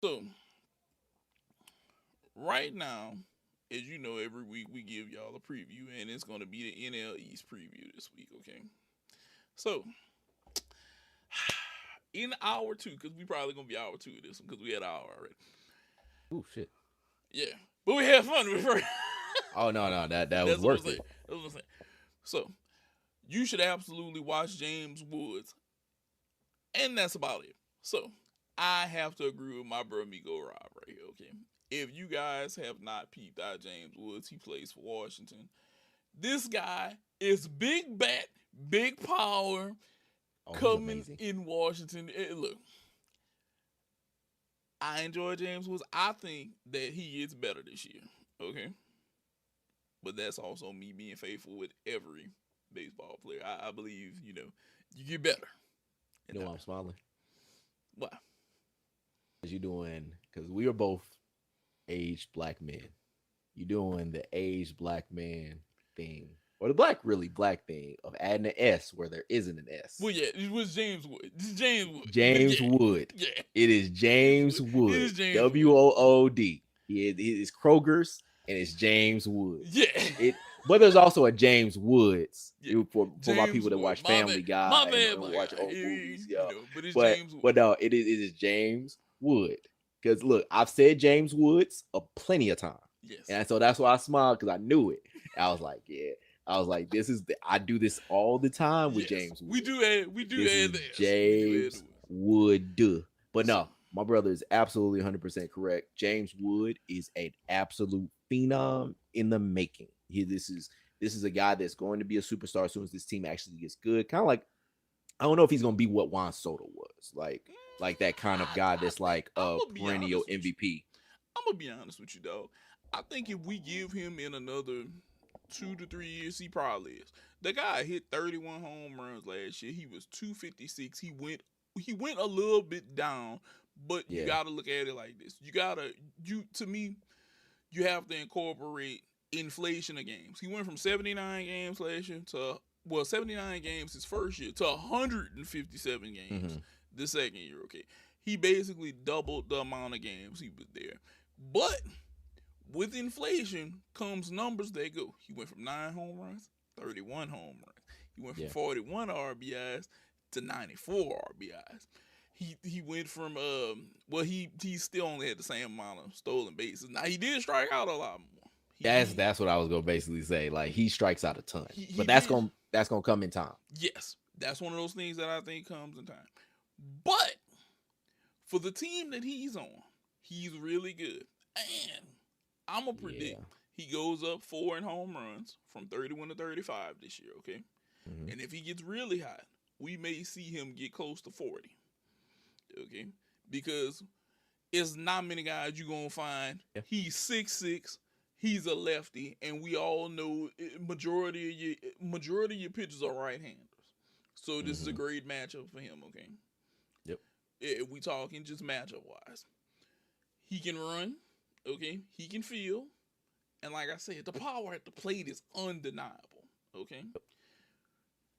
So right now, as you know, every week we give y'all a preview, and it's going to be the NL East preview this week. Okay, so in hour two, because we probably gonna be hour two of this one, because we had an hour already. Oh shit. Yeah, but we had fun with it. Oh no, that was That's what I'm worth saying. it. That's what I'm saying. So you should absolutely watch James Woods, and that's about it. So I have to agree with my bro Migo Rob right here. Okay, if you guys have not peeped out James Woods, he plays for Washington. This guy is big bat, big power Oh, he's coming amazing. in Washington. Look, I enjoy James Woods. I think that he gets better this year. Okay, but that's also me being faithful with every baseball player. I believe you get better. You And know why I'm smiling? why? Because you doing because we are both aged black men. You doing the aged black man thing. Or the black thing of adding an S where there isn't an Well, S. yeah, it was James Wood. This is James Wood. James Yeah, Wood. yeah. It is James James Wood. It Wood. is James Wood. Wood. He is Kroger's and it's James Woods. Yeah. It but there's also a James Woods Yeah, for my James people that Wood. watch My bad, Family my Guy bad, and my watch guy. old movies, yo. But it's But James Wood. but no, it is James Wood. Because look, I've said James Woods a plenty of times. Yes, And so that's why I smiled because I knew it. I was like, yeah. I was like, I do this all the time with yes. James We Wood. do add, we do This is add the S. We do add the James S. Wood. But So no, my brother is absolutely 100% correct. James Wood is an absolute phenom in the making. This is a guy that's going to be a superstar as soon as this team actually gets good. Kind of like I don't know if he's going to be what Juan Soto was, like that kind of guy I that's think like I'm a gonna be perennial honest with you. MVP. I'm gonna be honest with you, though. I think if we give him in another 2 to 3 years, he probably is. The guy hit 31 home runs last year. He was 256. He went a little bit down, but you Yeah. gotta look at it like this. You to me, you have to incorporate inflation of games. He went from 79 games last year to 79 games his first year to 157 games Hmm. the second year. Okay, he basically doubled the amount of games he was there. But with inflation comes numbers that go. He went from 9 home runs, 31 home runs. He went from Yeah. 41 RBIs to 94 RBIs. He went from he still only had the same amount of stolen bases. Now he did strike out a lot more. That's what I was gonna basically say. Like he strikes out a ton, He but that's did. gonna come in time. Yes, that's one of those things that I think comes in time. But for the team that he's on, he's really good. And I'm gonna predict Yeah. he goes up four in home runs from 31 to 35 this year. Okay, Hmm. and if he gets really hot, we may see him get close to 40. Okay, because it's not many guys you're gonna find. Yeah. He's 6'6". He's a lefty, and we all know majority of your pitchers are right-handers. So this is a Hmm. great matchup for him. Okay, Yep. if we talking just matchup wise, he can run. Okay, he can feel, and like I said, the power at the plate is undeniable. Okay,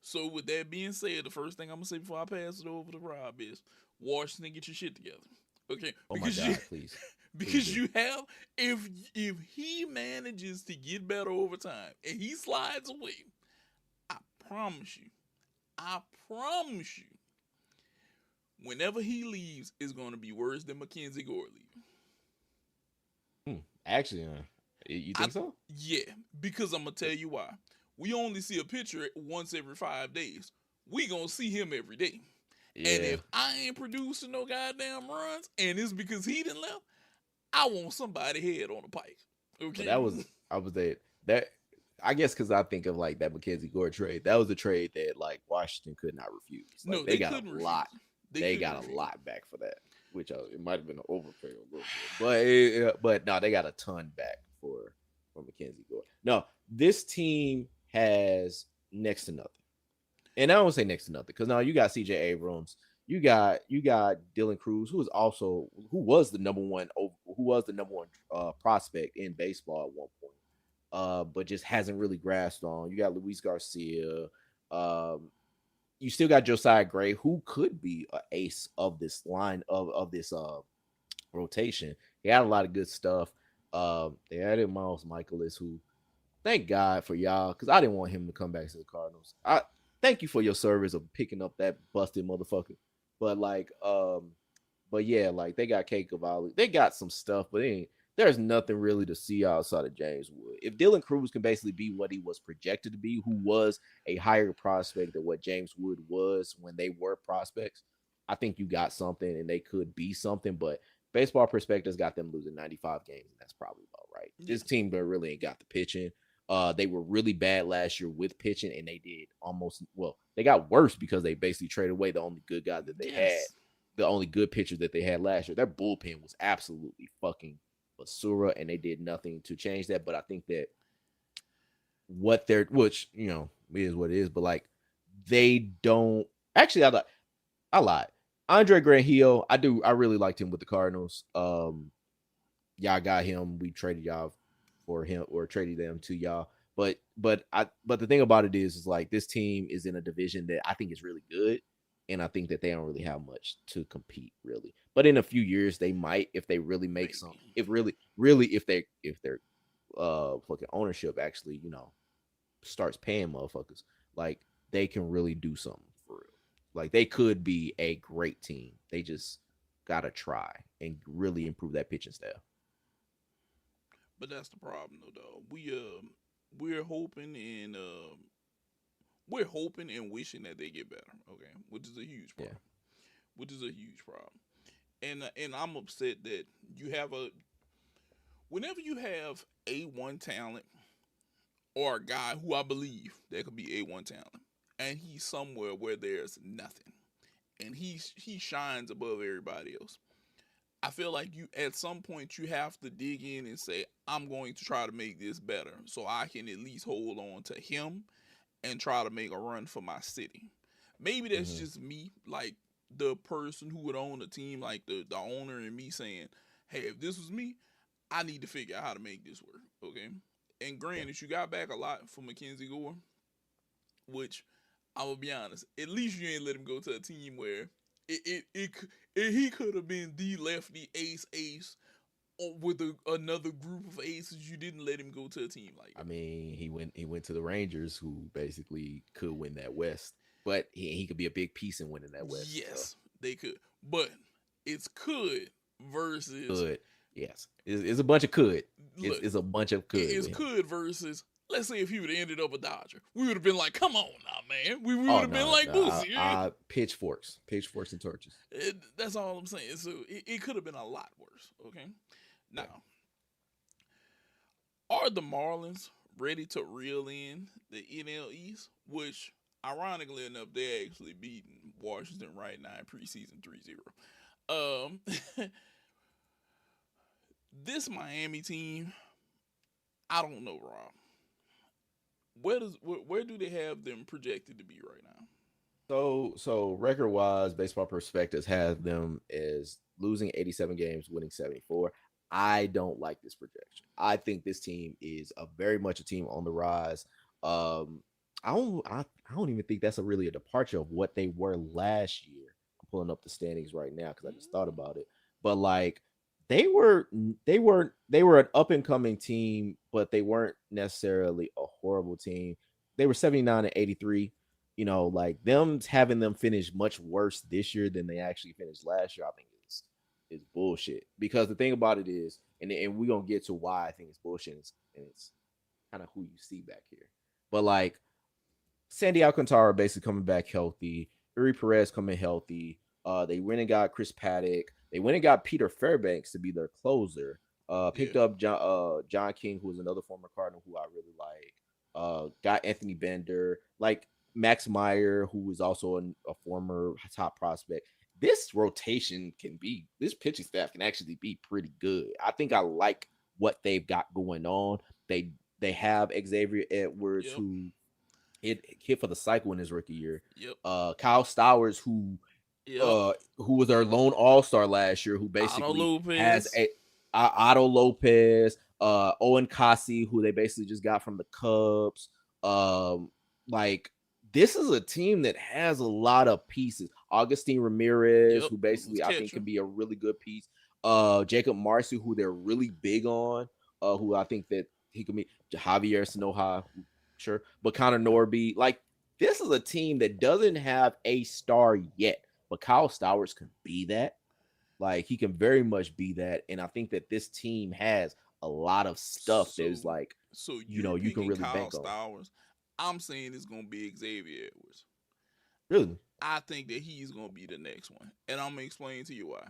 so with that being said, the first thing I'm gonna say before I pass it over to Rob is Washington, get your shit together. Okay, Oh my because you God! Please, please because do. you have if he manages to get better over time and he slides away, I promise you, I promise you, whenever he leaves, it's gonna be worse than Mackenzie Gore leaving. Actually, you I think so? Yeah, because I'm gonna tell you why. We only see a picture once every 5 days. We gonna see him every day. And Yeah. if I ain't producing no goddamn runs, and it's because he didn't left, I want somebody head on the pike. But Okay? that was I was that I guess because I think of like that Mackenzie Gore trade. That was a trade that like Washington could not refuse. Like No, they they got a couldn't refuse. lot. They They couldn't got a refuse. lot back for that, which it might have been an overpay a little bit, but no, they got a ton back for Mackenzie Gore. No, this team has next to nothing, and I don't say next to nothing because now you got C.J. Abrams, you got Dylan Cruz, who was the number one prospect in baseball at one point, but just hasn't really grasped on. You got Luis Garcia. Um, you still got Josiah Gray, who could be an ace of this line of this rotation. He had a lot of good stuff. They added Miles Michaelis, who thank God for y'all, because I didn't want him to come back to the Cardinals. I thank you for your service of picking up that busted motherfucker. But but yeah, like they got Kate Cavalli. They got some stuff, but there's nothing really to see outside of James Wood. If Dylan Cruz can basically be what he was projected to be, who was a higher prospect than what James Wood was when they were prospects, I think you got something and they could be something. But baseball perspectives got them losing 95 games, and that's probably about right. Yeah. This team really ain't got the pitching. They were really bad last year with pitching, and they did they got worse because they basically traded away the only good guy that they had, the only good pitcher that they had last year. Their bullpen was absolutely fucking basura, and they did nothing to change that. But I think that which is what it is, but like they don't actually. I lied. Andre Granillo, I really liked him with the Cardinals. Y'all got him. We traded y'all for him or traded them to y'all. But the thing about it is like this team is in a division that I think is really good, and I think that they don't really have much to compete really. But in a few years they might if they really make some. If their fucking ownership actually starts paying motherfuckers, like they can really do something for real. Like they could be a great team. They just gotta try and really improve that pitching staff. But that's the problem, though. Dog. We're hoping and wishing that they get better. Okay, which is a huge problem. Yeah. Which is a huge problem. And I'm upset that whenever you have A1 talent or a guy who I believe that could be A1 talent, and he's somewhere where there's nothing, and he shines above everybody else. I feel like you at some point you have to dig in and say, I'm going to try to make this better so I can at least hold on to him and try to make a run for my city. Maybe that's just me, like the person who would own a team, like the owner and me saying, hey, if this was me, I need to figure out how to make this work. Okay. And granted, you got back a lot for Mackenzie Gore, which I will be honest, at least you ain't let him go to a team where he could have been the lefty ace with another group of aces. You didn't let him go to a team like that. I mean, he went to the Rangers, who basically could win that West, but he could be a big piece in winning that West. Yes, they could, but it's could versus could. Yes, it's a bunch of could. It's a bunch of could. It's could versus. Let's say if he would have ended up a Dodger, we would have been like, "Come on now, man." We would have been like Boosie. Pitchforks and torches. That's all I'm saying. So it could have been a lot worse. Okay. Now, are the Marlins ready to reel in the NL East? Which, ironically enough, they're actually beating Washington right now in preseason 3-0. This Miami team, I don't know, Rob. Where do they have them projected to be right now? So record wise, Baseball Prospectus has them as losing 87 games, winning 74. I don't like this projection. I think this team is very much a team on the rise. I don't even think that's really a departure of what they were last year. I'm pulling up the standings right now because I just thought about it. But like they were an up and coming team, but they weren't necessarily a horrible team. They were 79 and 83. Like having them finish much worse this year than they actually finished last year, I think is bullshit. Because the thing about it is, and we're gonna get to why I think it's bullshit, and it's kind of who you see back here. But like Sandy Alcantara basically coming back healthy, Uri Perez coming healthy. They went and got Chris Paddock. They went and got Peter Fairbanks to be their closer. Picked up John King, who was another former Cardinal who I really like. Got Anthony Bender, like Max Meyer, who was also a former top prospect. This pitching staff can actually be pretty good. I think I like what they've got going on. They have Xavier Edwards, who hit for the cycle in his rookie year. Yep. Kyle Stowers, who was their lone all-star last year, who basically has Otto Lopez, Owen Kasi, who they basically just got from the Cubs. Like this is a team that has a lot of pieces. Augustine Ramirez, who basically I think can be a really good piece. Jacob Marcy, who they're really big on, who I think that he could be Javier Sanoja, sure, but Connor Norby. Like, this is a team that doesn't have a star yet, but Kyle Stowers can be that. Like, he can very much be that, and I think that this team has a lot of stuff that is like, So you you're know, you can picking really Kyle bank on. Stowers. I'm saying it's gonna be Xavier Edwards. Really? I think that he's gonna be the next one, and I'm gonna explain to you why.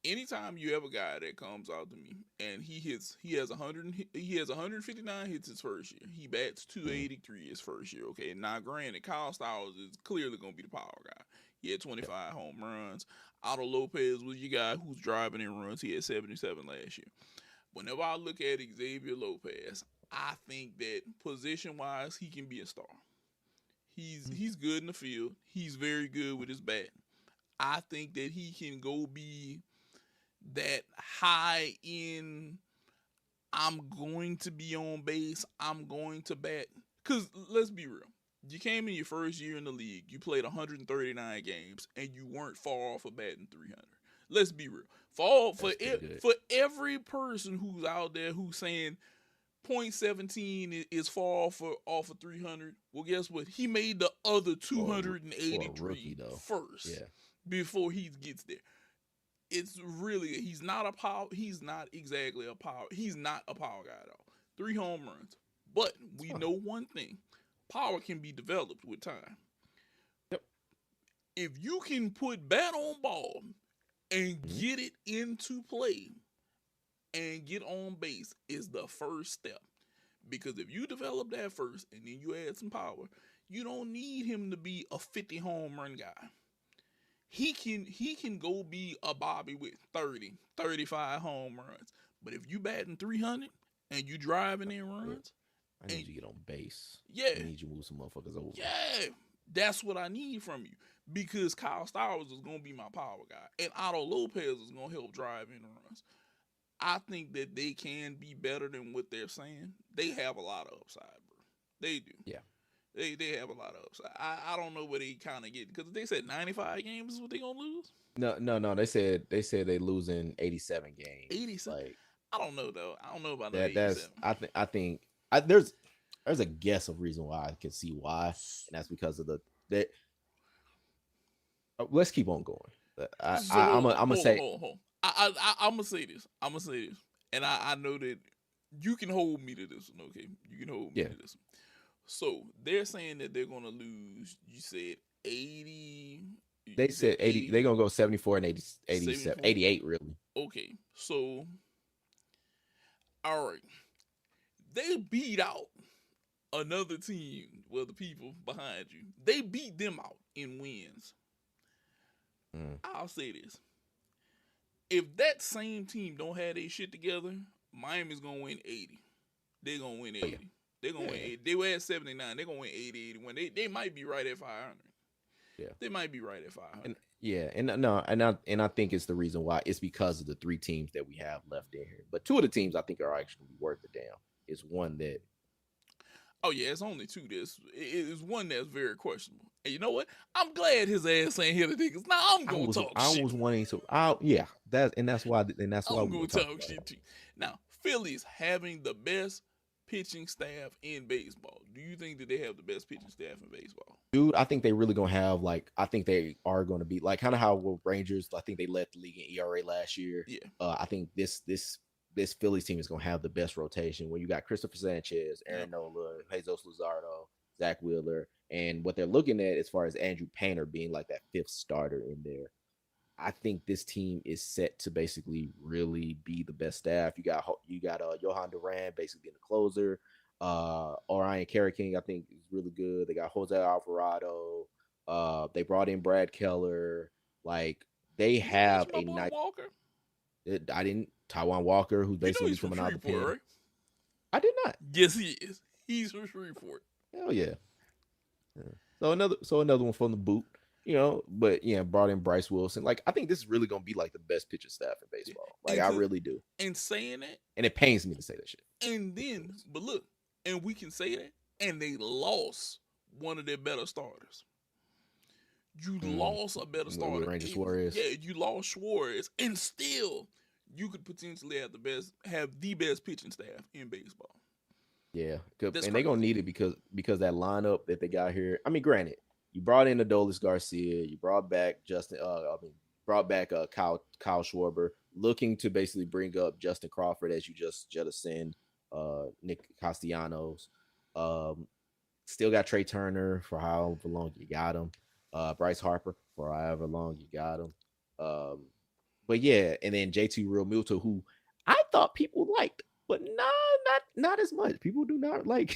Anytime you have a guy that comes out to me and he has 159 hits his first year. He bats 283 his first year. Okay, now granted, Kyle Stowers is clearly gonna be the power guy. He had 25 home runs. Otto Lopez was your guy who's driving in runs. He had 77 last year. Whenever I look at Xavier Lopez, I think that position wise he can be a star. He's good in the field. He's very good with his bat. I think that he can go be that high in. I'm going to be on base. I'm going to bat. Because let's be real. You came in your first year in the league. You played 139 games, and you weren't far off of batting 300. Let's be real. For every person who's out there who's saying .17 is far off of 300, well, guess what? He made the other 283 first before he gets there. It's really he's not exactly a power. He's not a power guy at all. 3 home runs. But we know one thing. Power can be developed with time. Yep. If you can put bat on ball and get it into play and get on base is the first step. Because if you develop that first and then you add some power, you don't need him to be a 50 home run guy. He can go be a Bobby with 30, 35 home runs. But if you batting 300 and you driving in runs, I need you to get on base. Yeah. I need you to move some motherfuckers over. Yeah. That's what I need from you. Because Kyle Stowers is going to be my power guy. And Otto Lopez is going to help drive in runs. I think that they can be better than what they're saying. They have a lot of upside, bro. They do. Yeah. They have a lot of upside. I don't know where they kind of get, because they said 95 games is what they gonna lose. No. They said they losing 87 games. 87. Like, I don't know though. I don't know about that. 87. I think there's a guess of reason why I can see why, and that's because of that. Let's keep on going. I'm gonna say. I'm gonna say this. And I know that you can hold me to this one. Okay, you can hold me to this one. So they're saying that they're gonna lose. You said 80. They said 80. They're gonna go 74 and 80, 87, 88 really. Okay, so all right, they beat out another team. Well, the people behind you, they beat them out in wins. I'll say this: if that same team don't have their shit together, Miami's gonna win 80. They're gonna win 80. Oh, yeah. They're gonna win 80. They were at 79. They're gonna win 80, 81. They might be right at 500. Yeah. They might be right at 500. And I think it's the reason why. It's because of the 3 teams that we have left in here. But 2 of the teams I think are actually worth the damn. It's one that. Oh yeah, it's only 2. It's one that's very questionable. And you know what? I'm glad his ass ain't here today, because now I'm gonna talk shit. I was wanting to. That's why. I'm gonna talk shit too. Now, Philly's having the best pitching staff in baseball. Do you think that they have the best pitching staff in baseball? Dude, I think they really gonna have I think they are gonna be kind of how Rangers. I think they led the league in ERA last year. Yeah. I think this Phillies team is gonna have the best rotation when you got Christopher Sanchez, Aaron Nola, Jesus Luzardo, Zach Wheeler, and what they're looking at as far as Andrew Painter being like that 5th starter in there. I think this team is set to basically really be the best staff. You got Johan Duran basically being the closer. Orion Carey-King, I think, is really good. They got Jose Alvarado. They brought in Brad Keller. They have a nice. Taiwan Walker, who's basically from another pen. Right? I did not. Yes, he is. He's from Shreveport. Hell yeah. So another one from the boot. But brought in Bryce Wilson. I think this is really gonna be the best pitching staff in baseball. I really do. And saying that, and it pains me to say that shit. And then, but look, and we can say that, and they lost one of their better starters. You lost a better starter. With Ranger Suarez. Yeah, you lost Suarez, and still you could potentially have the best pitching staff in baseball. Yeah, That's and they're crazy. gonna need it because that lineup that they got here. I mean, granted, you brought in Adolis Garcia, you brought back Kyle Schwarber, looking to basically bring up Justin Crawford as you just jettisoned Nick Castellanos. Um, Still got Trey Turner for however long you got him. Bryce Harper for however long you got him. Um, but yeah, and then JT Realmuto, who I thought people liked, but not as much. People do not like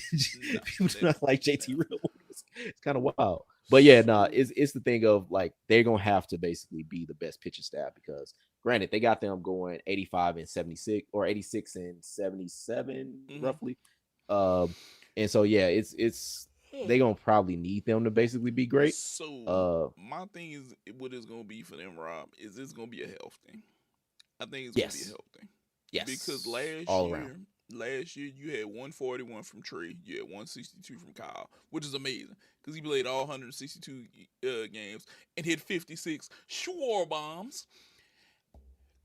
No, people do not like JT Realmuto. It's kind of wild. But yeah, it's the thing of like they're gonna have to basically be the best pitching staff because granted they got them going 85 and 76 or 86 and 77 roughly. And so yeah, it's they gonna probably need them to basically be great. So my thing is, what is gonna be for them, Rob? Is this gonna be a health thing? I think it's gonna be a health thing. Yes. Because last year you had 141 from Trey, you had 162 from Kyle, which is amazing because he played all 162 games and hit 56 Schwar bombs.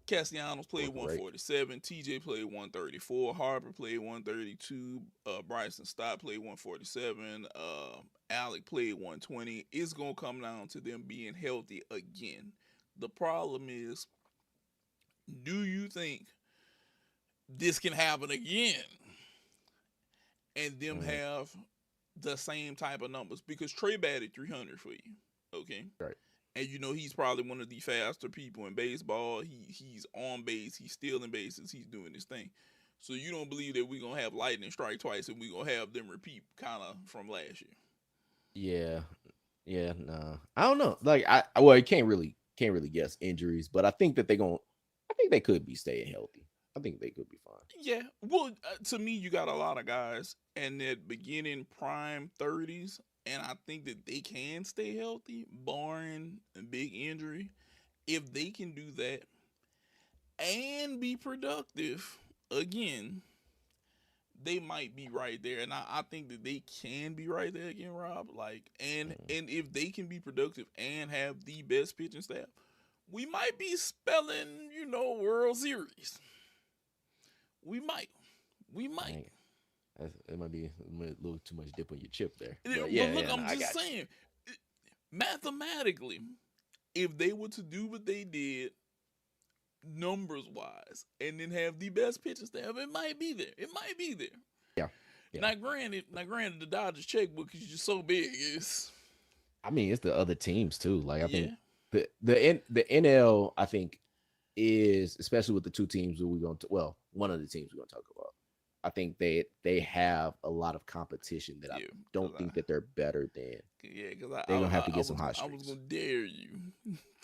Castellanos played 147. TJ played 134. Harper played 132. Bryson Stott played 147. Alec played 120. It's going to come down to them being healthy again. The problem is, do you think this can happen again? And them have the same type of numbers? Because Trey batted 300 for you. Okay? Right. And you know he's probably one of the faster people in baseball. He's on base. He's stealing bases. He's doing his thing. So you don't believe that we're gonna have lightning strike twice and we're gonna have them repeat kind of from last year? Yeah, nah. I don't know. Like you can't really guess injuries, but I think that I think they could be staying healthy. I think they could be fine. Yeah. Well, to me, you got a lot of guys in that beginning prime 30s. And I think that they can stay healthy, barring a big injury. If they can do that and be productive, again, they might be right there. And I think that they can be right there again, Rob. And if they can be productive and have the best pitching staff, we might be spelling, World Series. We might. Dang. It might be a little too much dip on your chip there. But look, I'm just saying, mathematically, if they were to do what they did, numbers-wise, and then have the best pitching staff, it might be there. Yeah. Now, granted, the Dodgers checkbook is just so big. It's the other teams too. Like I think the NL, I think, is especially with the two teams that one of the teams we're going to talk about. I think they have a lot of competition that I don't think that they're better than. Yeah, because they're gonna have to get some hot streaks. I was gonna dare you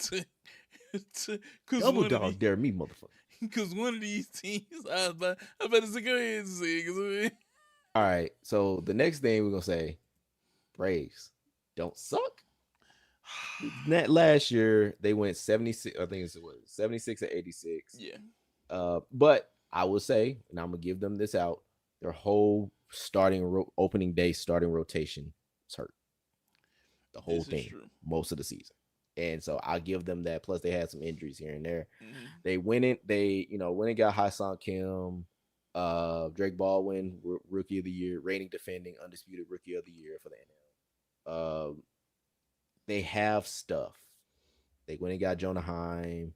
to double dog dare me, motherfucker. Because one of these teams, I better say, go ahead and say it. All right, so the next thing we're gonna say, Braves don't suck. That last year they went 76. I think it's 76 or 86. Yeah. But I will say, and I'm gonna give them this out. Their whole opening day starting rotation is hurt. The whole thing, most of the season, and so I'll give them that. Plus, they had some injuries here and there. Mm-hmm. They went in. They went and got Ha-Seong Kim, Drake Baldwin, Rookie of the Year, reigning defending undisputed Rookie of the Year for the NL. They have stuff. They went and got Jonah Heim.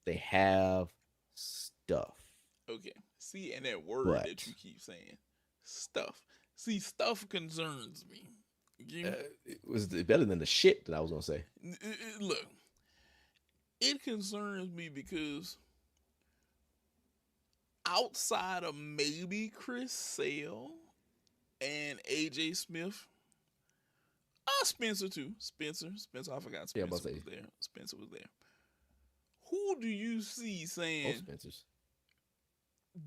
They have stuff. Okay. See, and that word that you keep saying, stuff. See, stuff concerns me. It was better than the shit that I was gonna say. Look, it concerns me because outside of maybe Chris Sale and AJ Smith, Spencer too. Spencer, I forgot Spencer was there. Spencer was there. Who do you see saying Spencers?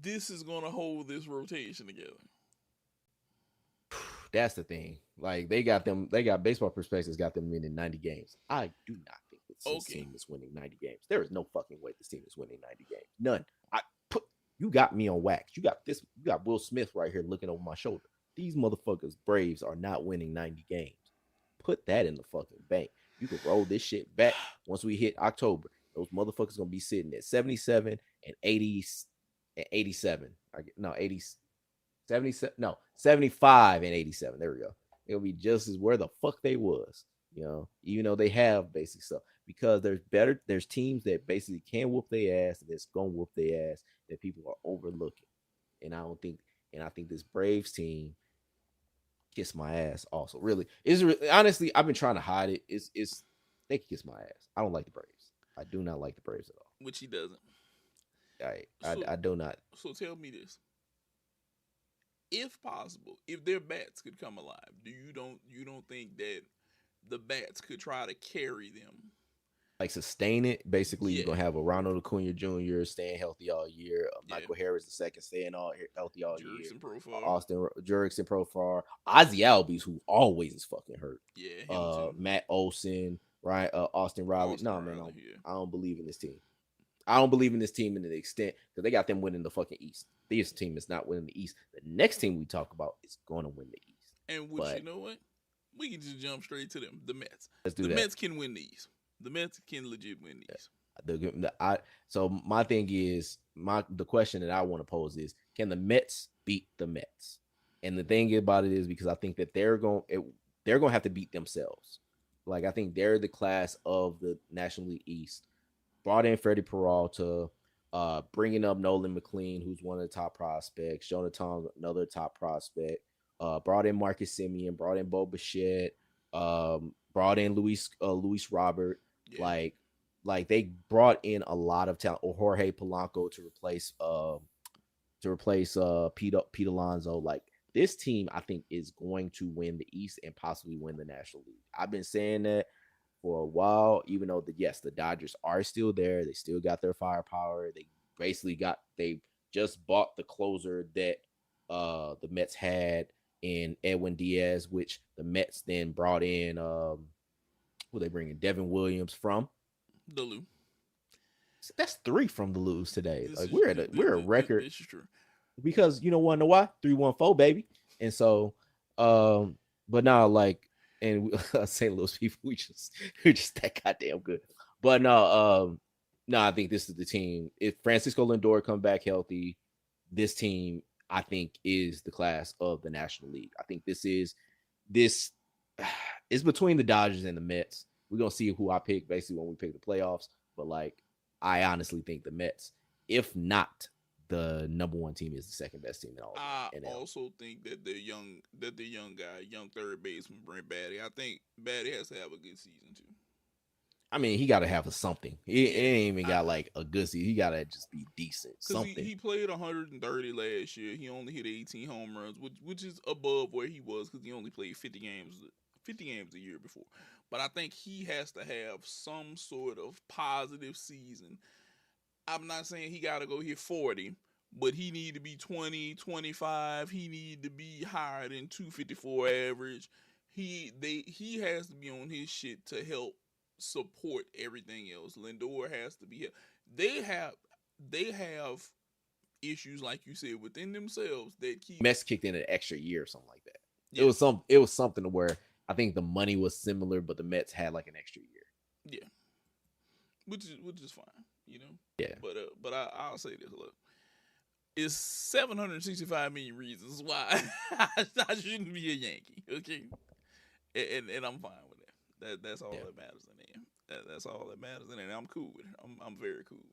This is gonna hold this rotation together? That's the thing. Like they got Baseball Prospectus got them winning 90 games. I do not think this team is winning 90 games. There is no fucking way this team is winning 90 games. None. You got me on wax. You got Will Smith right here looking over my shoulder. These motherfuckers, Braves, are not winning 90 games. Put that in the fucking bank. You can roll this shit back once we hit October. Those motherfuckers gonna be sitting at 77 and 80 and 87. No, 80, 77, no, 75 and 87. There we go. It'll be just as where the fuck they was, even though they have basic stuff. Because there's teams that basically can whoop their ass and that's gonna whoop their ass that people are overlooking. And I think this Braves team kiss my ass also. Really, honestly, I've been trying to hide it. It's they can kiss my ass. I don't like the Braves. I do not like the Braves at all. Which he doesn't. I do not. So tell me this. If possible, if their bats could come alive, you don't think that the bats could try to carry them? Like sustain it. Basically, you're gonna have a Ronald Acuna Jr. staying healthy all year, Michael Harris II staying healthy all year, Austin Jurickson Profar, Ozzy Albies, who always is fucking hurt. Yeah, Matt Olson, right? Austin Riley. I don't believe in this team. I don't believe in this team in the extent because they got them winning the fucking East. This team is not winning the East. The next team we talk about is going to win the East. And you know what? We can just jump straight to them. The Mets. Let's do that. The Mets can win the East. The Mets can legit win the East. So my thing is the question that I want to pose is, can the Mets beat the Mets? And the thing about it is because I think that they're going to have to beat themselves. Like I think they're the class of the National League East. Brought in Freddie Peralta, bringing up Nolan McLean, who's one of the top prospects. Jonathan, another top prospect. Brought in Marcus Semien, brought in Bo Bichette, brought in Luis Robert. Yeah. Like they brought in a lot of talent. Or Jorge Polanco to replace Pete Alonso. Like this team, I think, is going to win the East and possibly win the National League. I've been saying that for a while, even though the Dodgers are still there. They still got their firepower. They just bought the closer that the Mets had in Edwin Diaz, which the Mets then brought in who they bringing Devin Williams from the Lou. That's 3 from the Lou's today. We're a record. This is true. Because you know why? 314, baby. And so but now and St. Louis people, we're just that goddamn good. But no, I think this is the team. If Francisco Lindor come back healthy, this team, I think, is the class of the National League. I think this is between the Dodgers and the Mets. We're gonna see who I pick basically when we pick the playoffs. But I honestly think the Mets, if not the number 1 team, is the second best team in all. I also think that the young guy, young third baseman Brent Batty. I think Batty has to have a good season too. I mean, he got to have something. He ain't even got a good season. He got to just be decent. Something. He played 130 last year. He only hit 18 home runs, which is above where he was because he only played 50 games a year before. But I think he has to have some sort of positive season. I'm not saying he got to go hit 40, but he need to be 20, 25. He need to be higher than 254 average. He has to be on his shit to help support everything else. Lindor has to be. They have issues, like you said, within themselves that keep. Mets kicked in an extra year or something like that. Yeah. It was something to where I think the money was similar, but the Mets had an extra year. Yeah, which is fine, Yeah. But I'll say this: look, it's 765 million reasons why I shouldn't be a Yankee. Okay, and I'm fine with that. That's all that matters in the end. That's all that matters in the end. I'm cool with it. I'm very cool with it.